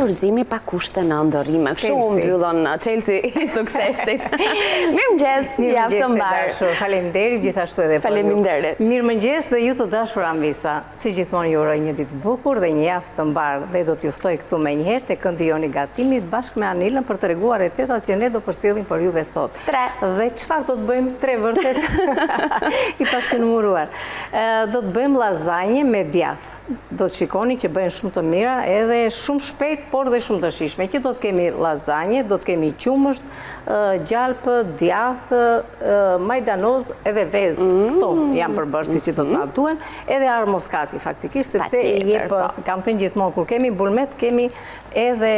dorëzimi pa kushte në ndërrime. Kështu mbyllon Chelsea i suksesit. Mirëmëngjes, javë të mbarë. Faleminderit gjithashtu edhe. Faleminderit. Mirëmëngjes dhe ju të dashur Ambisa. Si gjithmonë ju uroj një ditë bukur dhe një javë të mbarë dhe do t'ju ftoj këtu menjëherë te këndi joni gatimit bashkë me Anilën për të treguar recetat që ne do përsillim për juve sot. 3. Dhe çfarë do të bëjmë? 3 vërtet. I paskënumuruar. Do të bëjmë lazanje me djath. Do të shikoni që bëhen shumë të mira edhe shumë shpejt, por dhe shumë të shijshme. Që do të kemi lazanje, do të kemi qumësht, gjalpë, djath, majdanoz edhe vezë. Këto janë përbërësit që do të na duhen, edhe arë moskati faktikisht, sepse i jep, kam thënë gjithmonë, kur kemi bulmet, kemi edhe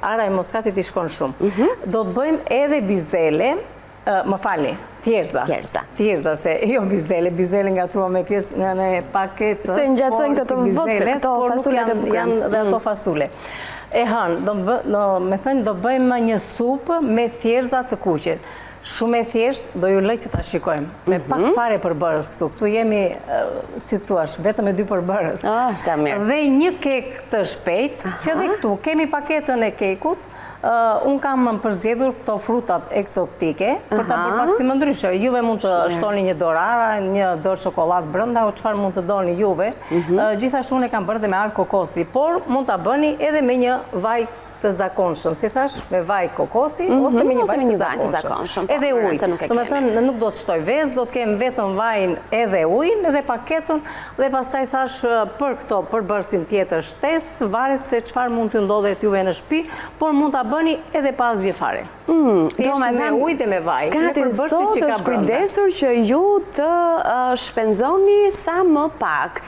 ara e moskatit i shkon shumë. Do të bëjmë edhe bizele, më falni, thjerza. Thjerza, se jo bizele. Bizele nga trua me pjesë në paketës. Se ngjatësojnë këto vëtë, këto fasulet e bukën. Janë dhe ato fasule. E hanë, me thënë, do bëjmë një supë me thjerza të kuqe. Shumë e thjesht, do ju lej që ta shikojmë. Me pak fare përbërës këtu. Këtu jemi, si thuash, vetëm me 2 përbërës. Sa mirë. Dhe një kek të shpejt, që dhe këtu kemi paketën e kekut. Unë kam përzgjedhur këto frutat eksotike për ta bërë pak si më ndryshe. Juve mund të shtoni një dorë ara, një dorë çokoladë brenda, o çfarë mund të doni juve. Gjithashtu unë e kam bërë dhe me arë kokosi, por mund ta bëni edhe me një vaj të zakonshëm, si thash, me vaj kokosi ose me një vaj të zakonshëm. Edhe ujë. Domethënë nuk do të shtoj vezë, do të kem vetëm vajin edhe ujin, edhe paketën dhe pastaj thash për këto përbërësin tjetër shtesë, varet se çfarë mund t'ju ndodhet juve në shtëpi, por mund ta bëni edhe pa asgjë fare. Me ujë dhe me vaj. Gati sot është kujdesur që ju të shpenzoni sa më pak.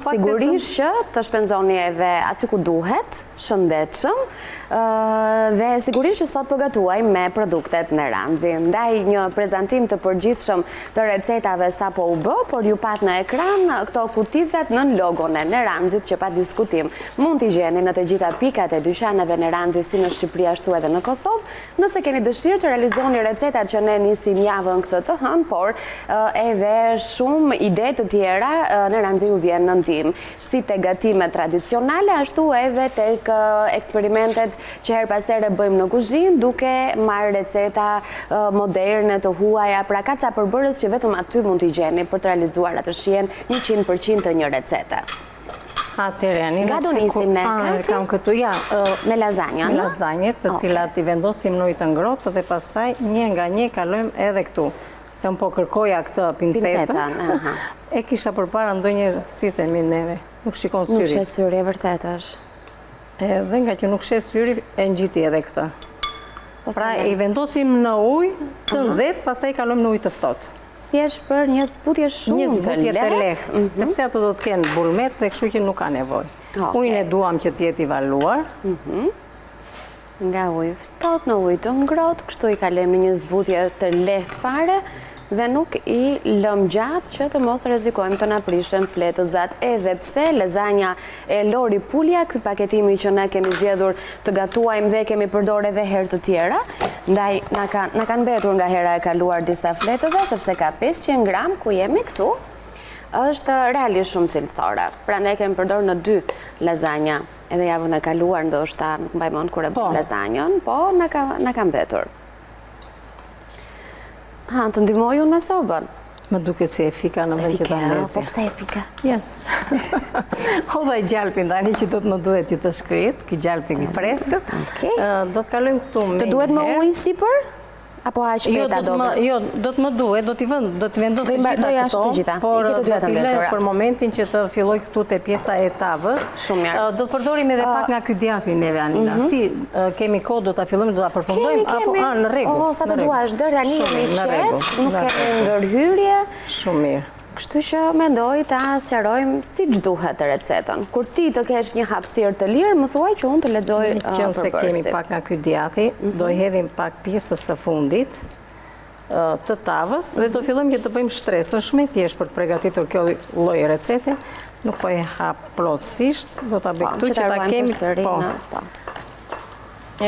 Sigurisht që të shpenzoni edhe aty ku duhet, shëndetshëm. Dhe sigurisht që sot përgatuaj me produktet në Ranzi. Ndaj një prezantim të përgjithshëm të recetave sa po u bë, por ju pat në ekran këto kutizat në logon e në Ranzit që pa diskutim mund t'i gjeni në të gjitha pikat e dyqaneve në Ranzi si në Shqipëri ashtu edhe në Kosovë. Nëse keni dëshirë të realizoni recetat që ne nisim javën këtë të hënë, por edhe shumë ide të tjera në Ranzi ju vjen në ndihmë, si te gatimet tradicionale ashtu edhe tek eksperimentet që her pas here bëjmë në kuzhinë, duke marrë receta moderne të huaja, pra ka ca përbërës që vetëm aty mund t'i gjeni për të realizuar atë shihen 100% të një recete. Nga do nisim ne kam këtu, ja, me lazanjën. Me lazanjet, të cilat i vendosim në ujë të ngrohtë dhe pastaj një nga një kalojmë edhe këtu. Se unë po kërkoja këtë pinsetën. E kisha përpara ndonjëherë si themi neve, nuk shikon syri. Nuk shes syri, e vërtet është. Dhe nga që nuk shes syri, e ngjiti edhe këtë. Pra i vendosim në ujë të nxehtë, pastaj kalojmë në ujë të ftohtë. Thjesht për një zbutje shumë të lehtë, sepse ato do të kenë bulmet dhe kështu që nuk ka nevojë. Ujin e duam që të jetë i valuar. Nga ujë ftohtë në ujë të ngrohtë, kështu i kalojmë në një zbutje të lehtë fare dhe nuk i lëm gjatë që të mos rrezikojmë të na prishen fletëzat. Edhe pse lazanja e Lori Pulja, ky paketimi që ne kemi zgjedhur të gatuajmë dhe kemi përdorur edhe herë të tjera, ndaj na kanë mbetur nga hera e kaluar disa fletëza, sepse ka 500 gram ku jemi këtu, është realisht shumë cilësore. Pra ne kemi përdorur në 2 lazanja. Edhe javën e kaluar ndoshta nuk mbaj mend kur e bëm lazanjën, po na ka mbetur. Të ndihmoj unë me sobën? Më duke si efika në vend që ta ndezi. Po pse efika? Hodha gjalpin tani që do të më duhet që të shkrit, ki gjalpin i freskët. Do të kalojmë këtu me të duhet më ujë sipër? Apo aq shpejta do më? Jo, do të më duhet, do t'i vendosim gjitha këto, por do t'i lë për momentin që të filloj këtu te pjesa e tavës. Shumë mirë. Do të përdorim edhe pak nga ky djathi neve Anila. Si kemi kohë, do ta fillojmë, do ta përfundojmë apo në rregull. Sa të duash, deri tani jemi qetë, nuk kemi ndërhyrje. Shumë mirë. Kështu që mendoj ta sqarojmë siç duhet recetën. Kur ti të kesh një hapësirë të lirë, më thuaj që unë të lexoj përbërësit. Qëse kemi pak nga ky djathi, do i hedhim pak pjesës së fundit të tavës dhe do fillojmë që të bëjmë shtresën shumë e thjeshtë për të përgatitur kjo lloj recete. Nuk po e hap plotësisht, do ta bëj këtu që ta kemi.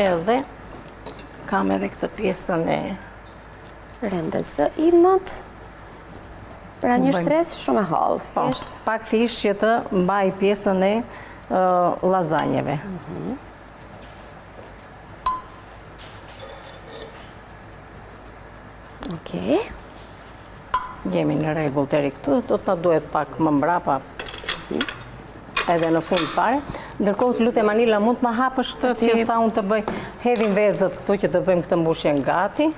Edhe kam edhe këtë pjesën e rendes së imët. Pra një shtresë shumë e hollë. Pak thjesht që të mbaj pjesën e lazanjeve. Okej. Jemi në rregull deri këtu, do të na duhet pak më mbrapa edhe në fund fare. Ndërkohë të lutem Anila, mund të ma hapësh këtë që sa unë të bëj, hedhim vezët këtu që të bëjmë këtë mbushjen gati.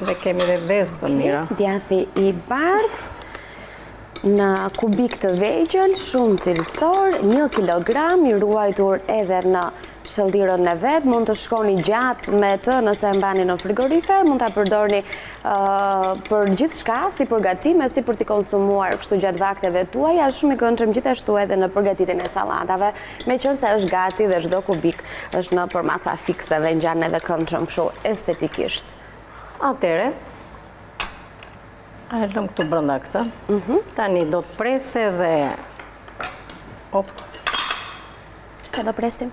Dhe kemi dhe vezë të mira. Djathi i bardh në kubik të vegjël, shumë cilësor, 1 kilogram i ruajtur edhe në shëldirën e vetë, mund të shkoni gjatë me të nëse e mbani në frigorifer, mund të përdorni për gjithë shka, si përgatime, si për t'i konsumuar kështu gjatë vakteve tuaja, shumë i këndshëm gjithashtu edhe në përgatitin e salatave, me qënë se është gati dhe çdo kubik është në për masa fikse dhe ngjan edhe këndshëm kështu estetikisht. Atere, a e lëm këtu brënda këtë. Tani do të prese dhe... Që do presim?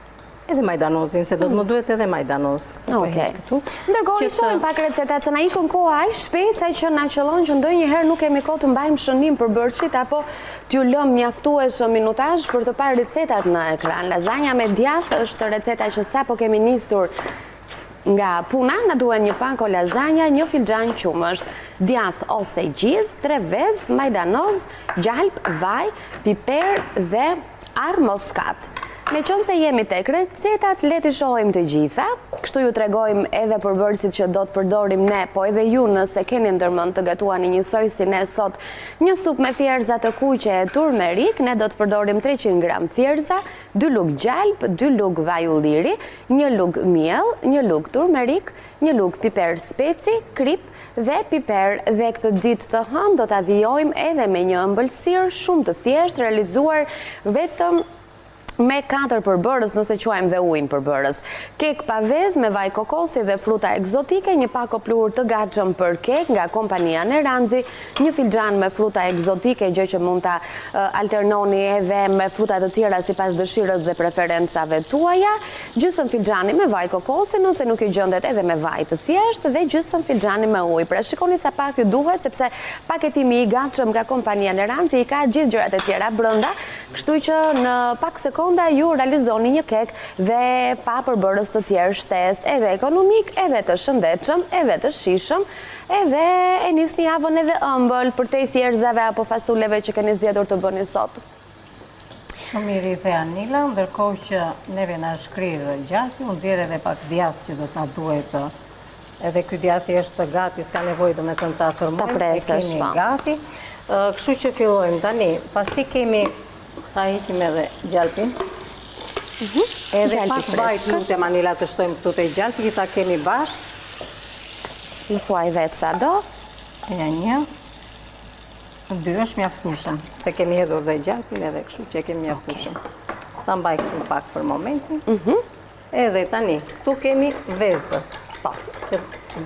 Edhe majdanozin, se do të më duhet edhe majdanozë. Ndërkohë i shohim pak recetat, se na ikën koha aq shpejt, sa që na qëllon që ndonjëherë nuk kemi kohë të mbajmë shënim për bërësit, apo t'ju lëm mjaftueshëm minutazh për të parë recetat në ekran. Lazanja me djath është receta që sapo kemi nisur nga puna, na duhen një panko lazanja, 1 filxhan qumësht, djath ose gjiz, 3 vezë, majdanoz, gjalp, vaj, piper dhe arr moskat. Me qënë se jemi tek recetat, le t'i shohim të gjitha, kështu ju tregojmë edhe përbërësit që do të përdorim ne, po edhe ju nëse keni ndërmend të gatuani njësoj si ne sot, një sup me thjerza të kuqe e turmerik, ne do të përdorim 300 gram thjerza, 2 lug gjalp, 2 lug vaj ulliri, 1 lug miell, 1 lug turmerik, 1 lug piper speci, krip dhe piper, dhe këtë ditë të hënë do t'a vijojmë edhe me një ëmbëlsirë shumë të thjeshtë, realizuar vetëm me 4 përbërës, nëse quajmë dhe ujnë përbërës. Kek pavez me vaj kokosi dhe fruta egzotike, një pako pluhur të gatshëm për kek nga kompania Neranzi, 1 filxhan me fruta egzotike, gjë që mund ta alternoni edhe me fruta të tjera sipas dëshirës dhe preferencave tuaja, gjysmë filxhani me vaj kokosi, nëse nuk i gjendet edhe me vaj të thjeshtë, dhe gjysmë filxhani me ujë. Pra shikoni sa pak ju duhet, sepse paketimi i gatshëm nga kompania Neranzi i ka gjithë gjërat e tjera brenda, kështu që në pak sekonda ju realizoni një kek dhe pa përbërës të tjerë shtesë, edhe ekonomik, edhe të shëndetshëm, edhe të shijshëm, edhe e nisni javën edhe ëmbël për te thjerëzave apo fastuleve që keni zgjedhur të bëni sot. Shumë mirë i the Anila, ndërkohë që neve na shkrirë gjalpi, unë zgjedh edhe pak djath që do t'na duhet, edhe ky djathi është gati, s'ka nevojë domethënë ta tërmojmë, e kemi gati. Kështu që fillojmë tani, pasi kemi ta ikim edhe gjalpin. Edhe pak vaj të lutem Anila të shtojmë këtu te gjalpi, që ta kemi bashkë. I thuaj vetë sa do. Ja 1, 2 është mjaftueshëm, se kemi hedhur dhe gjalpin edhe kështu që kemi mjaftueshëm. Ta mbaj këtu pak për momentin. Edhe tani, këtu kemi vezët. Po.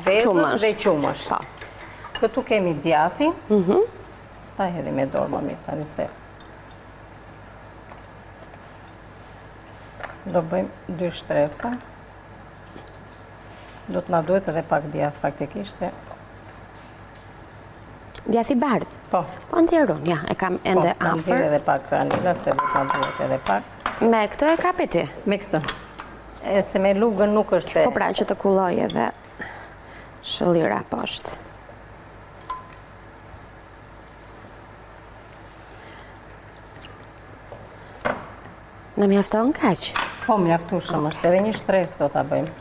Vezët dhe qumësh. Këtu kemi djathin. Ta hedhim me dorë më mirë, tani se do bëjmë 2 shtresa. Do t'na duhet edhe pak djath faktikisht se... Djath i bardh? Po. Po nxjerrun, ja, e kam ende afër. Po, nxjerr edhe pak Anila, se do t'na duhet edhe pak. Me këtë e kapi ti? Me këtë. E se me lugën nuk është se... Po pra, që të kulloj edhe shëllira poshtë. Në mjafton kaq? Po, mjaftueshëm është, edhe një shtres do ta bëjmë.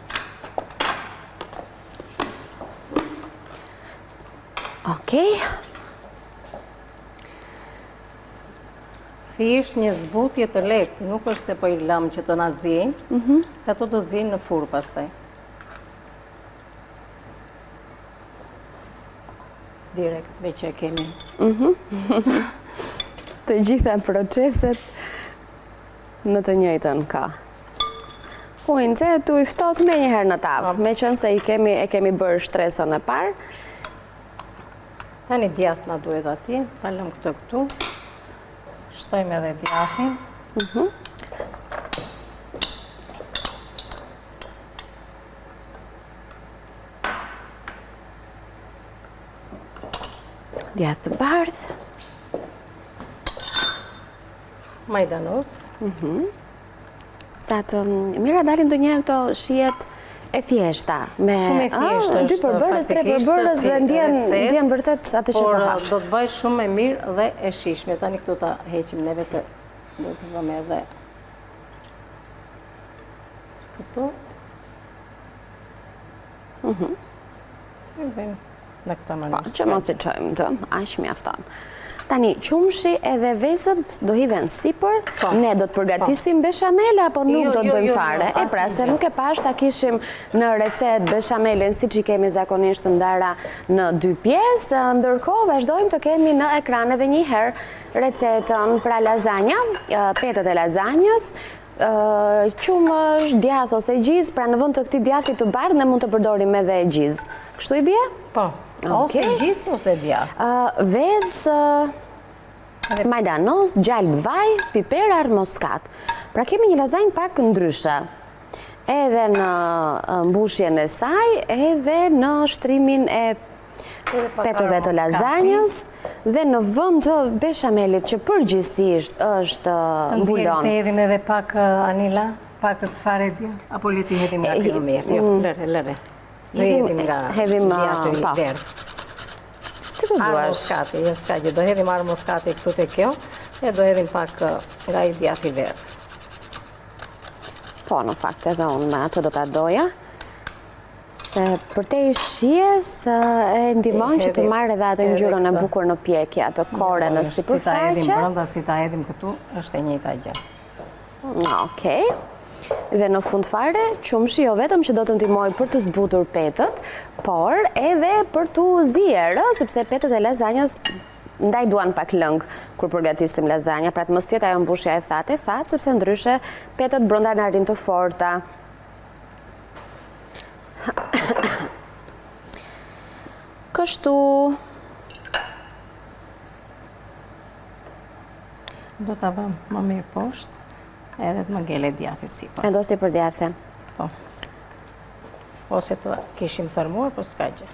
Okej. Thjesht një zbutje të lehtë, nuk është se po i lëm që të na ziejnë, se ato do ziejnë në furrë pastaj. Direkt me që e kemi. Të gjitha proceset në të njëjtën ka. Ujnë tu i ftohet me njëherë në tavë, me qënë se e kemi bërë shtresën e parë. Tani djath na duhet ati, ta lëm këtë këtu. Shtojmë edhe djathin. Djath të bardhë. Majdanoz. Sa të mira dalin të njëherë këto shijet e thjeshta. Shumë e thjeshtë është, 2 përbërës, 3 përbërës dhe ndjen vërtet atë që po ha. Por do të bëj shumë e mirë dhe e shishme. Tani këtu ta heqim neve se do të vëmë edhe këtu. E bëjmë në këta mënyrë. Që mos i çojmë të, aq mjafton. Tani, qumshi edhe vezët do hidhen sipër, ne do të përgatisim beshamel apo nuk do të bëjmë fare? E pra, se nuk e pash ta kishim në recet beshamelin si që kemi zakonisht ndara në 2 pjesë, ndërkohë vazhdojmë të kemi në ekran edhe një herë recetën pra lazanja, petët e lazanjës, qumësh, djath ose gjiz, pra në vend të këtij djathi të bardhë ne mund të përdorim edhe gjiz. Kështu i bie? Po. Ose gjiz ose djath. Vezë, majdanoz, gjalp vaj, piper, armoskat. Pra kemi një lazanjë pak ndryshe. Edhe në mbushjen e saj, edhe në shtrimin e petëve të lazanjës, dhe në vend të beshamelit që përgjithsisht është mbulon. Të hedhim edhe pak Anila, pak sfare djath, apo le t'i hedhim nga kjo mirë? Jo, lëre. Do hedhim nga djathi i verdh. Si ku duash? Armoskati, jo s'ka gjë, do hedhim armoskati këtu te kjo, e do hedhim pak nga i djathi i verdh. Po, në fakt edhe unë me atë do t'a doja, se për te i shies e ndihmon që të marrë edhe atë ngjyrën e bukur në pjekje, atë kore në sipërfaqe. Si ta hedhim brenda, si ta hedhim këtu, është e njëjta gjë. Okej. Dhe në fund fare, qumshi jo vetëm që do të ndihmoj për të zbutur petët, por edhe për të zier, sepse petët e lazanjës ndaj duan pak lëng kur përgatisim lazanja, pra të mos jetë ajo mbushja e thatë, sepse ndryshe petët brenda na rin të forta. Kështu. Do ta vëm më mirë poshtë, edhe të më ngele djathi sipër. E do si për djathin? Po. Ose të kishim thërmuar, po s'ka gjë.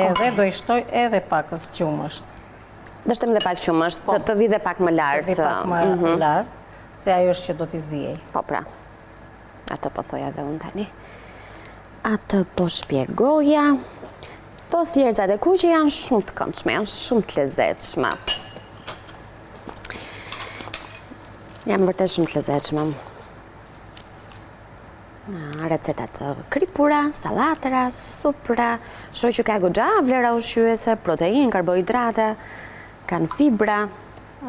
Edhe do i shtoj edhe pakës qumësht. Do shtem dhe pak qumësht, të vi dhe pak më lartë. Të vi pak më lartë, se ajo është që do t'i zijej. Po pra, atë po thoja dhe unë tani. Atë po shpjegoja. To thjerëzat e kuqe janë shumë të këndshme, janë shumë të lezetshme. Janë vërtet shumë të lezetshme. Recetat të kripura, sallatëra, supra, shoh që ka goxha vlera ushqyese, protein, karbohidrate, kanë fibra.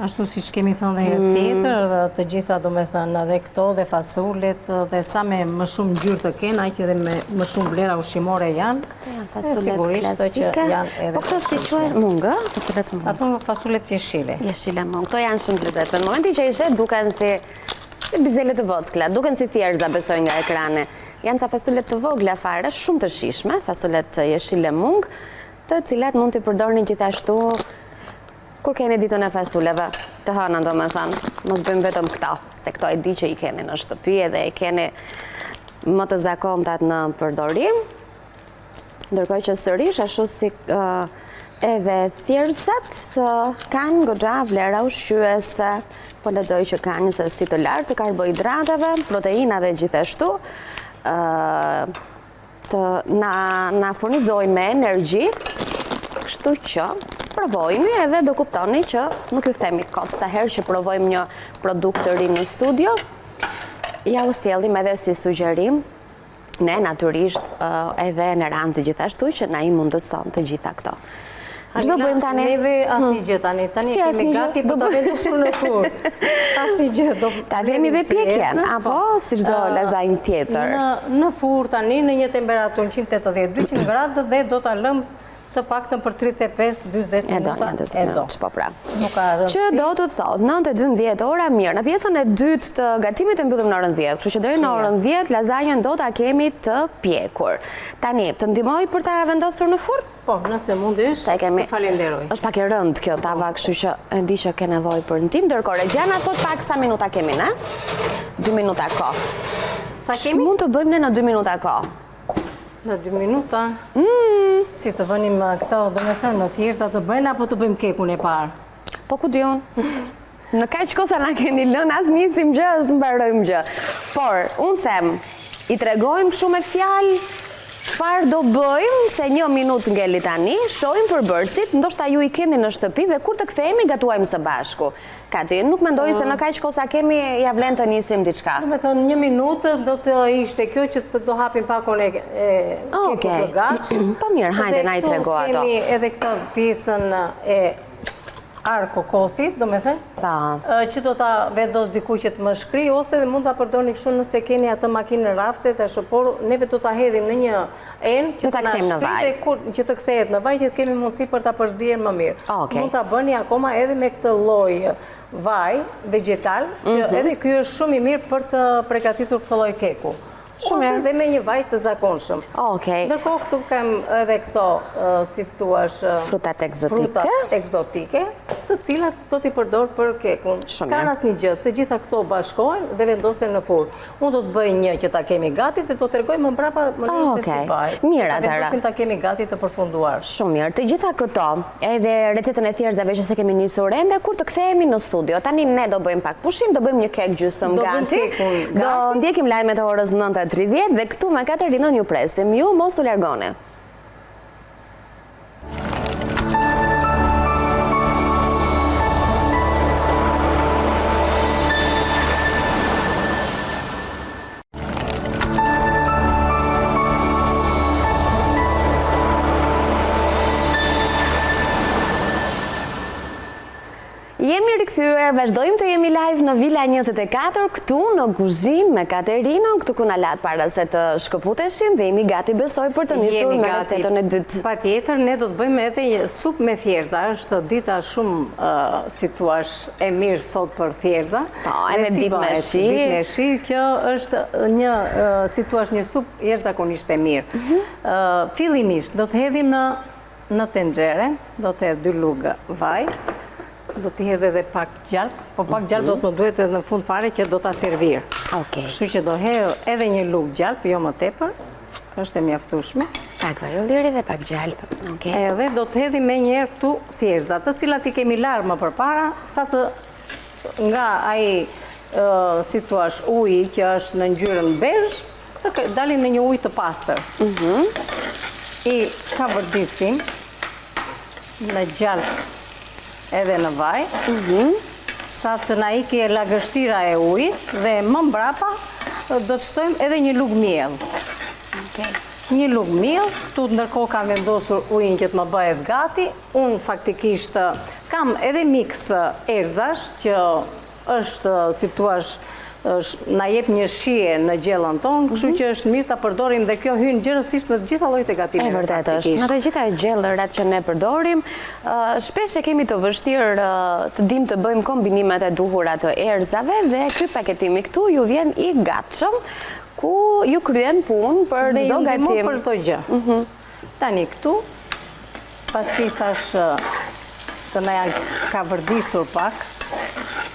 Ashtu si kemi thënë dhe herë tjetër, të gjitha do me thënë dhe këto dhe fasulet, dhe sa me më shumë ngjyrë të kenë, aq edhe me më shumë vlera ushqimore janë. Këto janë fasulet klasike. Po këto si quhen mungë, fasulet mungë. Ato fasulet jeshile. Jeshile mungë. Këto janë shumë të lezetshme. Në momentin që i shet duken si bizele të vockla, duken si thjerza besoj nga ekrane. Janë ca fasulet të vogla fare, shumë të shishme, fasulet jeshile mungë, të cilat mund t'i përdorni gjithashtu kur keni ditën e fasuleve, të hënën do me thënë, mos bëjmë vetëm këto, se këto e di që i keni në shtëpi edhe i keni më të zakontat në përdorim, ndërkohë që sërish, ashtu si edhe thjerëzat kanë goxha vlera ushqyese, po lexoj që kanë një sasi të lartë të karbohidrateve, proteinave gjithashtu, të na furnizojnë me energji, kështu që provojmë edhe do kuptoni që nuk ju themi kot sa herë që provojmë një produkt të ri në studio, ja u sjellim edhe si sugjerim, ne natyrisht edhe në ranci gjithashtu që na i mundëson të gjitha këto. Çdo bëjmë tani? Neve asnjë tani kemi gati për ta vendosur në furrë. Asnjë ta themi dhe pjekjen, apo si çdo lazanjë tjetër. Në furrë tani në një temperaturë 180-200 gradë dhe do ta lëm të paktën për 35-40 minuta. Po pra. Që do të thotë 9-12 ora mirë. Në pjesën e dytë të gatimit e mbyllim në orën 10, kështu që deri në orën 10 lazanjën do ta kemi të pjekur. Tani, të ndihmoj për ta vendosur në furrë? Po, nëse mundesh, të falenderoj. Është pak e rëndë kjo tava, kështu që e di që ke nevojë për ndihmë. Ndërkohë Reggiana thot pak sa minuta kemi ne? 2 minuta kohë. Sa kemi? Mund të bëjmë ne në 2 minuta kohë. Në 2 minuta? Si të vënim këto, do me thënë, në thjeshta të bëjnë, apo të bëjmë kekun e parë? Po ku diun? Në kaq kosa na keni lënë, as nisim gjë, as mbarojmë gjë. Por, unë them, i tregojmë shumë me fjalë, çfarë do bëjmë, se 1 minutë ngeli tani, shohim përbërësit, ndoshta ju i keni në shtëpi dhe kur të kthehemi gatuajmë së bashku. Kati, nuk mendoj se në kaq kosa kemi, ja vlen të nisim diçka. Do të thonë 1 minutë do të ishte kjo që të do hapim pakon e kekut të gatsh. Po mirë, hajde na i trego ato. Kemi edhe këtë pjesën e kokosit, do me thënë, që do ta vendos diku që të më shkri, ose dhe mund ta përdorni kështu nëse keni atë makinë rrafse, por neve do ta hedhim në një enë që të na shkri që të kthehet në vaj, që të kemi mundësi për ta përzier më mirë. Mund ta bëni akoma edhe me këtë lloj vaj vegetal, që edhe ky është shumë i mirë për të përgatitur këtë lloj keku. Ose dhe me një vaj të zakonshëm. Ndërkohë këtu kem edhe këto, si thuash, frutat egzotike, të cilat do t'i përdor për kekun. S'ka asnjë gjë, të gjitha këto bashkohen dhe vendosen në furrë. Unë do të bëj një që ta kemi gati dhe do t'rregoj më mbrapa mënyrën se si bëj. Mirë, atëherë. Vendosim ta kemi gati të përfunduar. Shumë mirë. Të gjitha këto, edhe recetën e thjeshtave që se kemi nisur ende, kur të kthehemi në studio. Tani ne do bëjmë pak pushim, do bëjmë një kek gjysmë gati. Do ndjekim lajmet e orës 9:30 dhe këtu me Katerinën ju presim. Ju mos u largoni. Jemi rikthyer, vazhdojmë të jemi live në Villa 24, këtu në kuzhinë me Katerinën, këtu ku na lat para se të shkëputeshim dhe jemi gati besoj për të nisur me recetën e dytë. Patjetër, ne do të bëjmë edhe një supë me thjerza, është dita shumë, si thuash, e mirë sot për thjerza. Po, edhe ditë me shi. Ditë me shi, që është një, si thuash, një supë jashtëzakonisht e mirë. Fillimisht, do të hedhim në tenxhere, do të hedh 2 lugë vaj. Do t'i hedhe edhe pak gjalp, po pak gjalp do të më duhet edhe në fund fare që do t'a servir. Kështu që do hedh edhe një lugë gjalp, jo më tepër, është e mjaftueshme. Pak vajolliri dhe pak gjalp. Edhe do të hedhim me njëherë këtu thjerza, të cilat i kemi larë më përpara, sa të nga ai, si thuash, uji që është në ngjyrën bezh, të dalin në një ujë të pastër. I ka vërdisim në gjalp edhe në vaj, sa të na iki e lagështira e ujit dhe më mbrapa do të shtojmë edhe një lugë miell. Një lugë miell, tu ndërkohë kam vendosur ujin që të më bëhet gati. Unë faktikisht kam edhe mix erzash që është, si thuash, na jep një shije në gjellën tonë, kështu që është mirë ta përdorim dhe kjo hyn gjërësisht në të gjitha llojet e gatimeve. E vërtet është. Në të gjitha gjellërat që ne përdorim, shpesh e kemi të vështirë të dim të bëjmë kombinimet e duhura të erzave dhe ky paketimi këtu ju vjen i gatshëm, ku ju kryen punë për çdo gatim. Dhe ju për çdo gjë. Tani këtu, pasi thash të na ka vërdisur pak,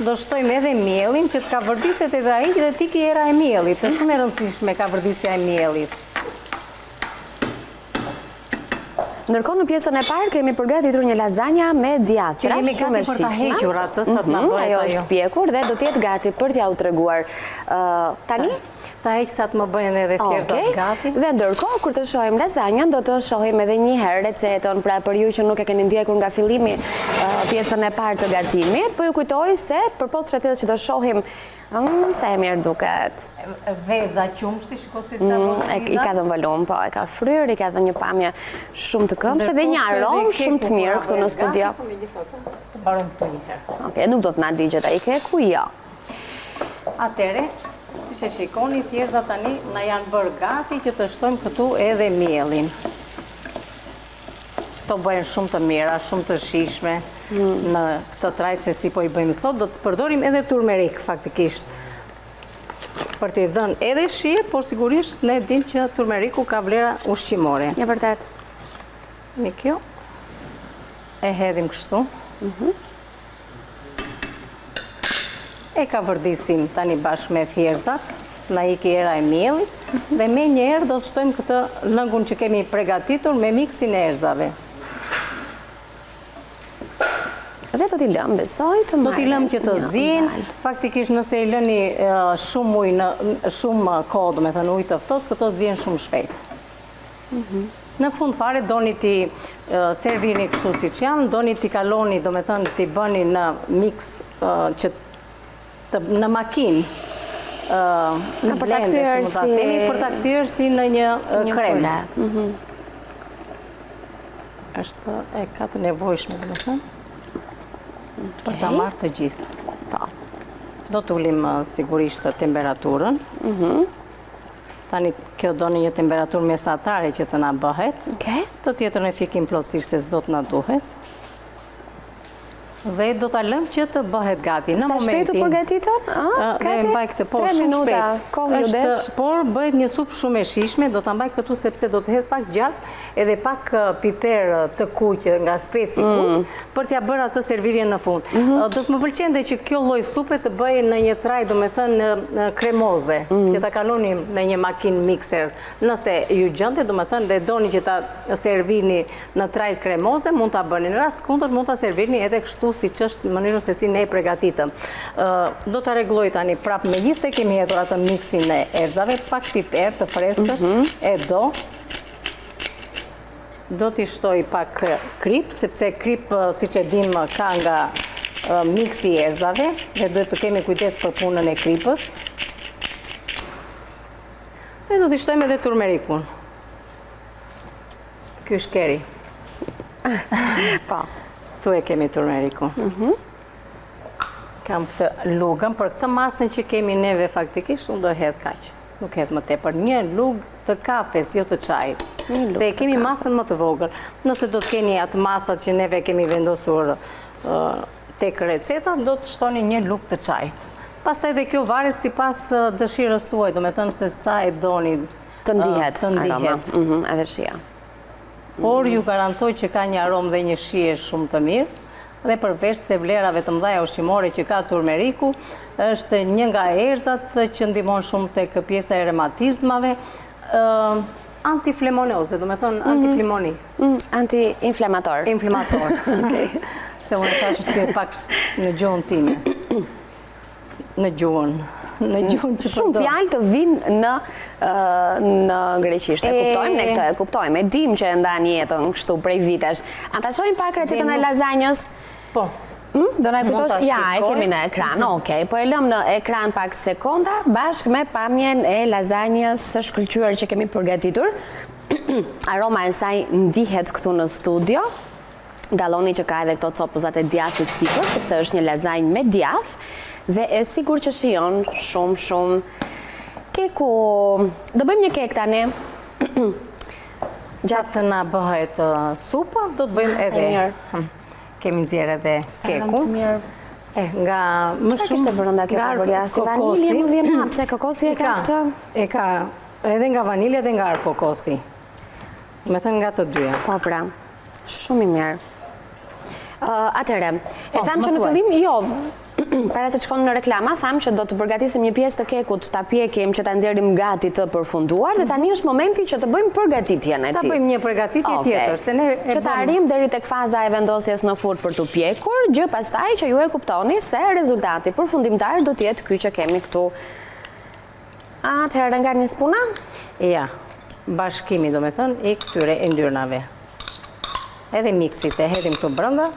do shtojmë edhe mielin që të ka vërdiset edhe ai dhe tiki era e mielit. Është shumë e rëndësishme ka vërdisja e mielit. Ndërkohë në pjesën e parë kemi përgatitur një lasagna me djathra, shumë e shishme. Që jemi gati për ta hequr atë sa të na bëhet ajo. Ajo është pjekur dhe do të jetë gati për t'ja u treguar. Tani ta heq sa të më bëhen edhe thjerzat gati. Dhe ndërkohë kur të shohim lasagnen, do të shohim edhe një herë recetën, pra për ju që nuk e keni ndjekur nga fillimi pjesën e parë të gatimit, po ju kujtoj se përpos recetës që do shohim sa e mirë duket. Veza qumshti, shiko si çfarë I ka dhënë volum, po, e ka fryrë, i ka dhënë një pamje shumë të këndshme dhe një aromë shumë të mirë këtu në studio. Të mbarojmë këtu një herë. Nuk do të na digjet ai keku, jo. Atëre, si që shikoni, thjerza tani na janë bërë gati që të shtojmë këtu edhe mielin. To bëhen shumë të mira, shumë të shishme në këtë trajtë se si po i bëjmë sot. Do të përdorim edhe turmerik faktikisht për t'i dhënë edhe shije, por sigurisht ne dim që turmeriku ka vlera ushqimore. E vërtet. Në kjo e hedhim kështu. E ka vërdisim tani bashkë me thjerzat, na iki era e miellit dhe me një herë do të shtojmë këtë lëngun që kemi përgatitur me miksin e erzave. Dhe do t'i lëmë, besoj, të marrë. Do t'i lëmë që të zinë, faktikisht nëse i lëni shumë ujë, shumë kodë, me thënë ujë të ftohtë, këto zinë shumë shpejt. Në fund fare, doni t'i servini kështu si që janë, doni t'i kaloni, do me thënë t'i bëni në mix në makinë, në blender, si më ta temi, për ta kthyer si në një kremë. Është e ka të nevojshme, do me thënë, për ta marrë të gjithë. Do t'ullim sigurisht temperaturën. Tani kjo do në një temperaturë mesatare që të na bëhet. Të tjetër në fikim plotësisht se s'do të na duhet. Dhe do t'a lëmë që të bëhet gati. Në momentin... Sa shpejt u përgatitën? Dhe mbaj këtë, po shumë shpejt. Por bëhet një supë shumë e shishme, do t'a mbaj këtu sepse do të hedh pak gjalp edhe pak piper të kuq nga speci kuq, për t'ja bërë atë servirjen në fund. Do të më pëlqente që kjo lloj supe të bëj në një traj, do me thënë kremoze, që ta kalonim në një makinë mikser. Nëse ju gjente, do me thënë, dhe doni që ta servini në traj kremoze, mund t'a bëni. Në rast kundër mund t'a servini edhe kështu si që është në mënyrën se si ne e pregatitëm. Do të regloj tani prap me gjithë se kemi hedhur atë miksin e erëzave, pak piper të freskët, e do t'i shtoj pak krip, sepse krip, si që dim, ka nga miksi i erëzave, dhe duhet të kemi kujdes për punën e kripës. Dhe do t'i shtojmë edhe turmerikun. Ky është keri. Pa. Tu e kemi turmerikun. Kam këtë lugën, për këtë masën që kemi neve faktikisht, unë do hedh kaq. Nuk hedh më tepër. Një lugë të kafes, jo të çajit. Se e kemi masën më të vogël. Nëse do të keni atë masat që neve kemi vendosur tek receta, do të shtoni një lugë të çajit. Pastaj dhe kjo varet sipas dëshirës tuaj, do me thënë se sa e doni të ndihet aroma, edhe shija. Por ju garantoj që ka një aromë dhe një shije shumë të mirë, dhe përveç se vlerave të mëdha ushqimore që ka turmeriku, është një nga erëzat që ndihmon shumë tek pjesa e reumatizmave, antiflemonioze, do me thonë antiflimoni. Anti-inflamator. Inflamator, se unë e thashë si pak në gjuhën time. Në gjuhën që përdojmë. Shumë fjalë të vinë në greqisht, e kuptojmë ne këtë, e kuptojmë, e dim që e ndanë jetën kështu prej vitesh. A ta shohim pak recetën e lazanjës? Po. Do na kujtosh? Ja, e kemi në ekran, okej, po e lëm në ekran pak sekonda, bashkë me pamjen e lazanjës së shkëlqyer që kemi përgatitur. Aroma e saj ndihet këtu në studio. Dalloni që ka edhe këto copëzat e djathit sipër, sepse është një lazanjë me djath. Dhe e sigur që shijon shumë keku. Do bëjmë një kek tani. Gjatë të na bëhet supa, do të bëjmë edhe. Kemi nxjerrë edhe keku. Nga më shumë nga kokosi. Më vjen pse kokosi e ka këtë? E ka edhe nga vanilja dhe nga kokosi. Me thënë nga të dyja. Po pra, shumë i mirë. Atëre, e thamë që në fillim, jo, para se të shkonim në reklama, thamë që do të përgatisim një pjesë të kekut, ta pjekim që ta nxjerrim gati të përfunduar, dhe tani është momenti që të bëjmë përgatitjen e tij. Ta bëjmë një përgatitje tjetër, se ne e që të arrijmë deri tek faza e vendosjes në furrë për të pjekur, gjë pastaj që ju e kuptoni se rezultati përfundimtar do të jetë ky që kemi këtu. Atëherë nga një spuna? Ja, bashkimi do me thënë i këtyre yndyrnave. Edhe miksit e hedhim këtu brenda.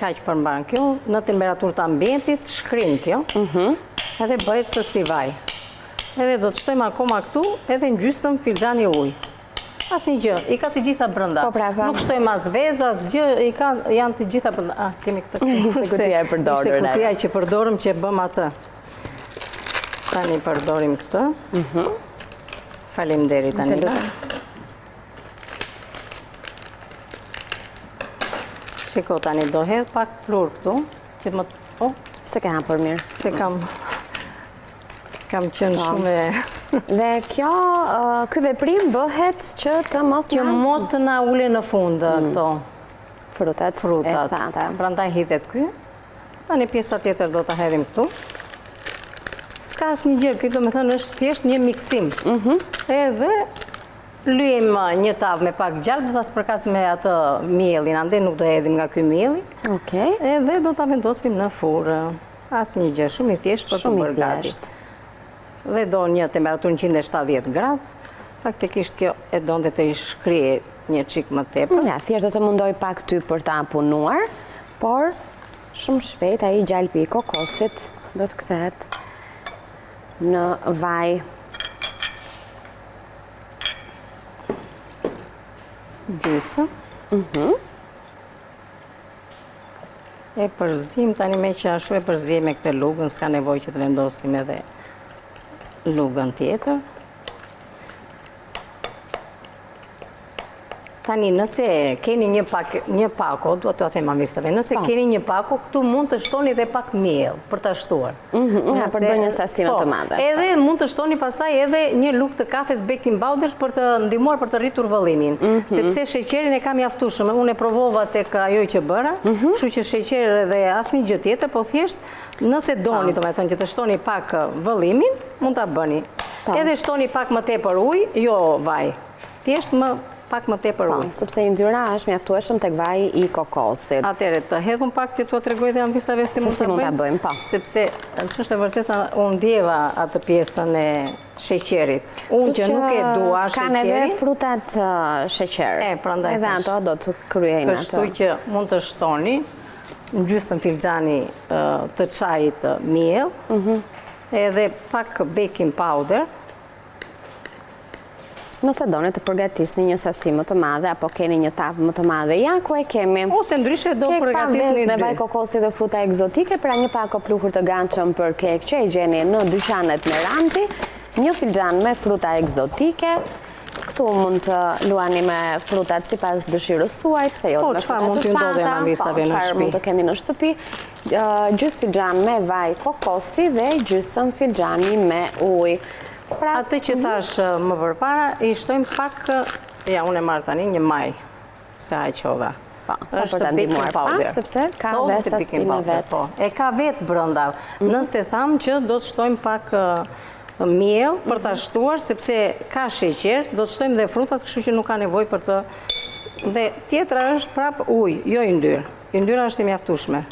Kaq përmban kjo, në temperaturë të ambientit, shkrin kjo, edhe bëhet të si vaj. Edhe do të shtojmë akoma këtu, edhe në gjysmë filxhani ujë. Asnjë gjë, i ka të gjitha brenda. Nuk shtojmë as vezë, as gjë, janë të gjitha brenda. Kemi këtë. Ishte kutia e përdorur. Ishte kutia që përdorëm që bëm atë. Tani përdorim këtë. Faleminderit tani. Shiko tani do hedh pak plur këtu, që më... Se ka hapur mirë. Se kam qenë shumë e... Dhe kjo, ky veprim bëhet që të mos që mos të na ule në fund këto frutat e thata. Prandaj hidhet ky. Tani pjesa tjetër do ta hedhim këtu. S'ka asnjë gjë, ky do të thënë është thjesht një miksim. Edhe Lyem një tavë me pak gjalp, do ta spërkasim me atë mielin, ande nuk do hedhim nga ky mielli. Okej. Edhe do ta vendosim në furrë. Asnjë gjë, shumë i thjeshtë për të bërë gati. Dhe do një temperaturë 170 gradë. Faktikisht kjo e donte të shkrije një çik më tepër. Ja, thjesht do të mundoj pak ty për ta punuar, por shumë shpejt ai gjalpi i kokosit do të kthehet në vaj. Gjysmë. E përzim tani me që ashtu e përzim me këtë lugën, s'ka nevojë që të vendosim edhe lugën tjetër. Tani, nëse keni një pako, do të them amisave, nëse keni një pako, këtu mund të shtoni dhe pak miell për ta shtuar. Ja, për të bërë një sasi më të madhe. Edhe mund të shtoni pastaj edhe një lugë të kafes baking powder për të ndihmuar për të rritur vëllimin, sepse sheqerin e kam mjaftueshëm. Unë e provova tek ajo që bëra, kështu që sheqer dhe asnjë gjë tjetër, po thjesht nëse doni, domethënë që të shtoni pak vëllimin, mund ta bëni. Edhe shtoni pak më tepër ujë, jo vaj. Thjesht pak më tepër ujë. Sepse yndyra është mjaftueshëm tek vaji i kokosit. Atëherë të hedhum pak që tua tregoj dhe anvisave si mund ta bëjmë, po. Sepse ç'është e vërtetë unë ndjeva atë pjesën e sheqerit. Unë që nuk e dua sheqerin. Kanë edhe frutat sheqer. Prandaj edhe ato do të kryejnë ato. Kështu që mund të shtoni në gjysmë filxhani të çajit miell, edhe pak baking powder. Nëse doni të përgatisni një sasi më të madhe, apo keni një tavë më të madhe, ja ku e kemi. Ose ndryshe do përgatisni me vaj kokosi dhe fruta egzotike, pra një pako pluhur të ganshëm për kek që e gjeni në dyqanet me Ranxi, një filxhan me fruta egzotike. Këtu mund të luani me frutat sipas dëshirës suaj, pse jo me fruta të pata, çfarë mund të keni në shtëpi. Gjysmë filxhan me vaj kokosi dhe gjysmë filxhani me ujë. Atë që thash më përpara, i shtojmë pak, ja unë e marrë tani një maj, se aqova. Sa për të ndihmuar pak, sepse ka dhe sasi me vetë. E ka vetë brënda. Nëse thamë që do të shtojmë pak miell për të shtuar, sepse ka sheqer, do të shtojmë dhe frutat, kështu që nuk ka nevojë për të... Dhe tjetra është prap ujë, jo yndyrë. Yndyra është e mjaftueshme.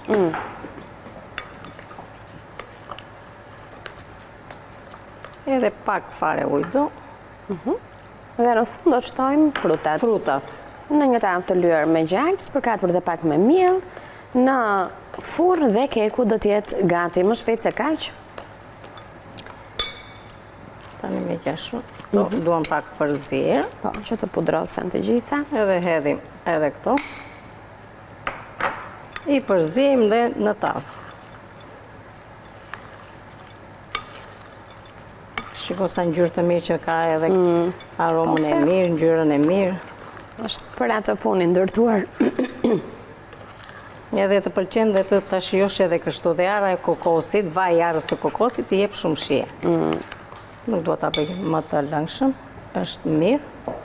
Edhe pak fare ujë do. Dhe në fund do të shtojmë frutat. Frutat. Në një tavë të lyer me gjalp, spërkatur dhe pak me miell, në furrë dhe keku do të jetë gati më shpejt se kaq. Tani me qashtu, duam pak përzier. Po, që të pudrosen të gjitha. Edhe hedhim edhe këto. I përzijim dhe në tavë. Shiko sa ngjyrë të mirë që ka edhe aromën e mirë, ngjyrën e mirë. Është për atë punë ndërtuar. Edhe të pëlqen dhe të ta shijosh edhe kështu. Dhe ara e kokosit, vaji i arës së kokosit i jep shumë shije. Nuk dua ta bëj më të lëngshëm, është mirë.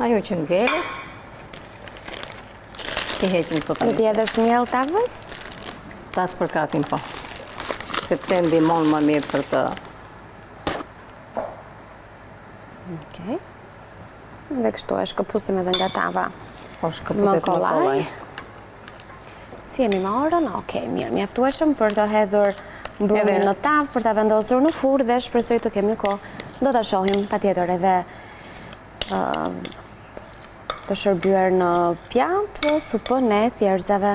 Ajo që ngelet, i heqim këto tani. Do t'i hedhësh miell tavës? Ta spërkatim po. Sepse ndihmon më mirë për të... Okej. Dhe kështu e shkëpusim edhe nga tava. Po shkëputet më kollaj. Si jemi me orën? Okej, mirë. Mjaftueshëm për të hedhur mbrumin në tavë, për ta vendosur në furrë dhe shpresoj të kemi kohë. Do ta shohim patjetër edhe të shërbyer në pjatë supën e thjerëzave.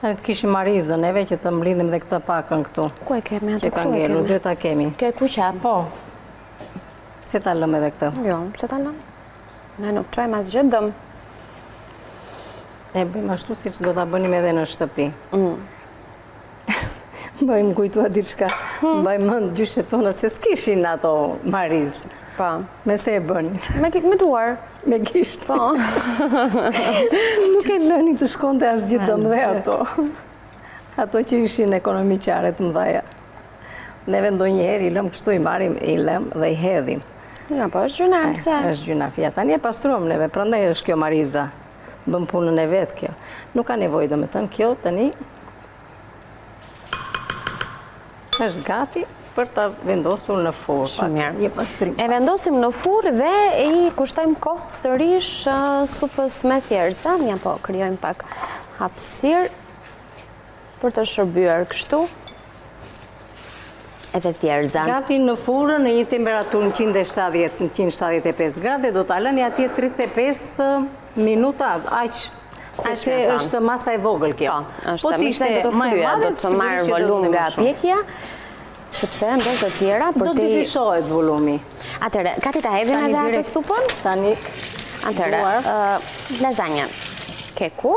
Tani të kishim marizën eve që të mblidhim dhe këtë pakën këtu. Ku e kemi? Që ka ngelur, dy ta kemi. Ke kuqa? Po. Se ta lëm edhe këtë? Jo, se ta lëm. Ne nuk çojmë asgjë dëm. E bëjmë ashtu siç do ta bënim edhe në shtëpi. Bëjmë kujtua diçka. Bëjmë mend gjyshet tona se s'kishin ato marizë. Po. Me se e bëni? Me duar. Me gisht. Po. Nuk e lëni të shkonte asgjë dëm dhe ato. Ato që ishin ekonomiqare të mëdhaja. Neve ndonjëherë i lëm kështu, i marrim, i lëm dhe i hedhim. Ja, po është gjuna, pse? Është gjuna fja. Tani e pastruam neve, prandaj është kjo mariza. Bëm punën e vetë kjo. Nuk ka nevojë, domethënë kjo tani është gati për të vendosur në furrë. Shumë mirë. E vendosim në furrë dhe i kushtojmë kohë sërish supës me thjerza. Ja po, krijojmë pak hapësirë për të shërbyer kështu. Edhe thjerzat. Gati në furrë në një temperaturë 170-175 gradë, do ta lëni atje 35 minuta, aq sepse është masa e vogël kjo. Po t'ishte më e madhe, do të marrë volum nga pjekja, sepse ndonjë të tjera për do të difishohet volumi. Atëre, gati ta hedhim edhe atë supën? Tani. Atëre, lazanjen keku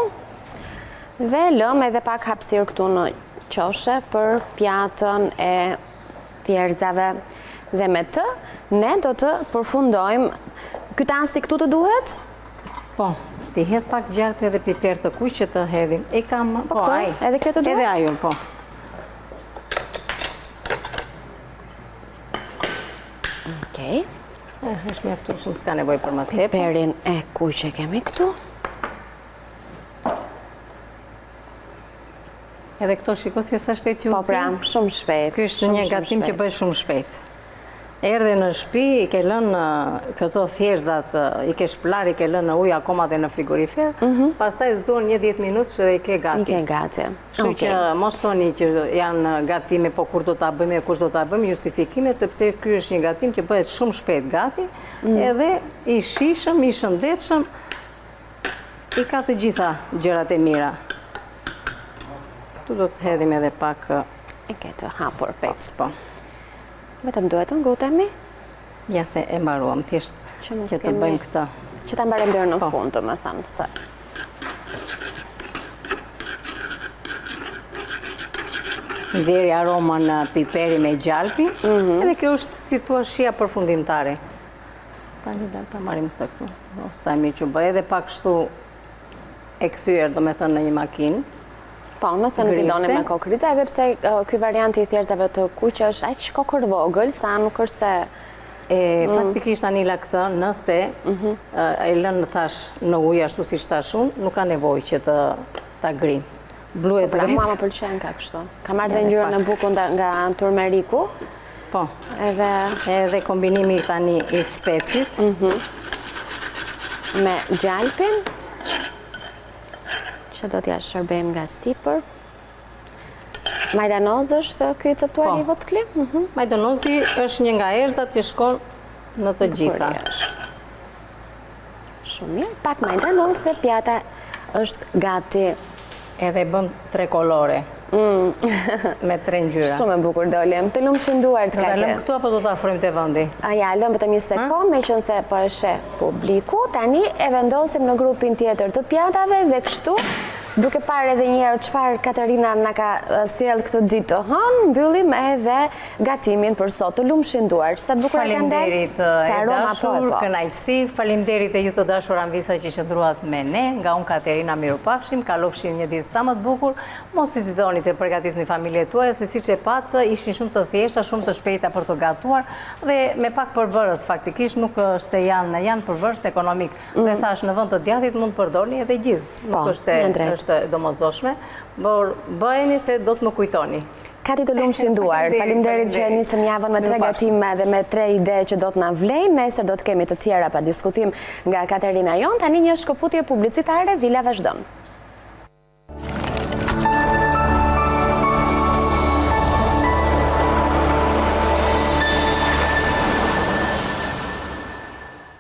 dhe lëm edhe pak hapësirë këtu në qoshe për pjatën e thjerzave dhe me të ne do të përfundojmë. Ky tasti këtu të duhet? Po, ti hedh pak gjalp edhe piper të kuq që të hedhim. E kam, po ai. Edhe kjo të duhet? Edhe ajo, po. Okej. Është mjaftueshëm, s'ka nevojë për më tepër. Piperin e kuq e kemi këtu. Edhe këto shiko si sa shpejt ju Po pra, shumë shpejt. Ky është një gatim që bëhet shumë shpejt. Erdhe në shtëpi, i ke lënë këto thjerëzat, i ke shplar, i ke lënë në ujë akoma dhe në frigorifer, pastaj zduan 10 minutë që i ke gati. I ke gati. Kështu që mos thoni që janë gatime, po kur do ta bëjmë, kur do ta bëjmë, justifikime, sepse ky është një gatim që bëhet shumë shpejt gati, edhe i shishëm, i shëndetshëm, i ka të gjitha gjërat e mira. Këtu do të hedhim edhe pak e ke të hapur spec, po. Vetëm duhet të ngutemi? Ja se e mbaruam, thjesht që të bëjmë këtë. Që ta mbarem deri në fund, të më thënë. Nxjerrë aromën piperi me gjalpi, edhe kjo është si thua shija përfundimtare. Tani dal ta marrim këtë këtu. Sa mirë që bëj, edhe pak kështu e kthyer, do me thënë në një makinë. Po, nëse nuk i doni me kokrica, edhe pse ky varianti i thjerëzave të kuq është aq kokër vogël, sa nuk është se... Faktikisht Anila këtë, nëse e lënë thash në ujë ashtu si thash unë, nuk ka nevojë që ta grinë. Bluhet vetë. Mua më pëlqen ka kështu. Ka marrë dhe ngjyrën e bukur nga turmeriku. Po. Edhe kombinimi tani i specit me gjalpin, që do t'ja shërbejmë nga sipër. Majdanoz është ky coptuar i vockli? Majdanozi është një nga erëzat që shkon në të gjitha. Shumë mirë. Pak majdanoz dhe pjata është gati. Edhe bën 3 kolore. Me 3 ngjyra. Shumë e bukur dolem. Të lumë shënduar të kake. Do ta lëmë këtu apo do ta afrojmë te vendi? Ja, lëmë vetëm një sekond, meqense po e sheh publiku. Tani e vendosim në grupin tjetër të pjatave dhe kështu, duke parë edhe një herë çfarë Katerina na ka sjell këtë ditë të hënë, mbyllim edhe gatimin për sot. Të lumë shënduar. Sa të bukur kanë dalë. Faleminderit e dashur, kënaqësi. Faleminderit e ju të dashur anvisa që qëndruat me ne. Nga unë Katerina, mirupafshim. Kalofshin një ditë sa më të bukur. Mos hezitoni të përgatisni familjet tuaja, se siç e patë ishin shumë të thjeshta, shumë të shpejta për të gatuar dhe me pak përbërës faktikisht, nuk është se janë përbërës ekonomik. Dhe thash në vend të djathit mund të përdorni edhe gjizë. Nuk është se është domosdoshme, por bëheni se do të më kujtoni. Kati të lumë shënduar. Faleminderit që nisëm javën me 3 gatime dhe me 3 ide që do të na vlejnë. Nesër do të kemi të tjera pa diskutim nga Katerina jon. Tani një shkëputje publicitare, Vila vazhdon.